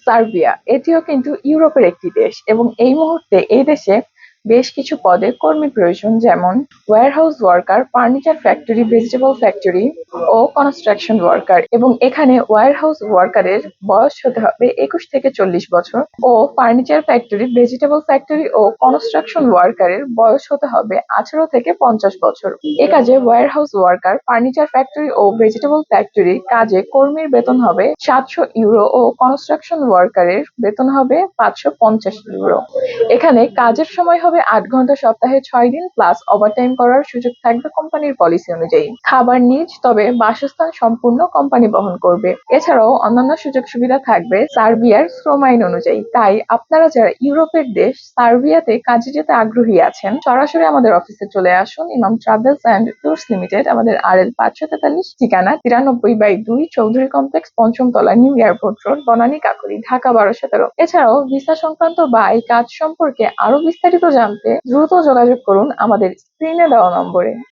Serbia এটিও কিন্তু ইউরোপের একটি দেশ এবং এই মুহূর্তে এই দেশে বেশ কিছু পদে কর্মী প্রয়োজন, যেমন warehouse worker, furniture factory, vegetable factory ও কনস্ট্রাকশন ওয়ার্কার। এবং এখানে ওয়্যারহাউস ওয়ার্কারের বয়স হতে হবে 21 থেকে 40 বছর ও ফার্নিচার ফ্যাক্টরি, ভেজিটেবল ফ্যাক্টরি ও কনস্ট্রাকশন ওয়ার্কারের বয়স হতে হবে 18 থেকে 50 বছর। এ কাজে ওয়্যারহাউস ওয়ার্কার, ফার্নিচার ফ্যাক্টরি ও ভেজিটেবল ফ্যাক্টরির কাজে কর্মীর বেতন হবে 700 ইউরো ও কনস্ট্রাকশন ওয়ার্কারের বেতন হবে 550 ইউরো। এখানে কাজের সময় হবে 8 ঘন্টা, সপ্তাহে 6 দিন প্লাস ওভারটাইম করার সুযোগ থাকবে কোম্পানির পলিসি অনুযায়ী। খাবার নিজ, তবে বাসস্থান সম্পূর্ণ কোম্পানি বহন করবে। এছাড়াও অন্যান্য সুযোগ সুবিধা থাকবে সার্বিয়ার শ্রম আইন অনুযায়ী। তাই আপনারা যারা ইউরোপের দেশ সার্বিয়াতে কাজে যেতে আগ্রহী আছেন, সরাসরি আমাদের অফিসে চলে আসুন। Imam travels and tours limited, আমাদের RL 543, ঠিকানা 93/2 চৌধুরী কমপ্লেক্স, পঞ্চম তলা, new airport road, Banani Kakoli, Dhaka 1217। এছাড়াও ভিসা সংক্রান্ত বা এই কাজ সম্পর্কে আরো বিস্তারিত জানতে দ্রুত যোগাযোগ করুন আমাদের স্ক্রিনে দেওয়া নম্বরে।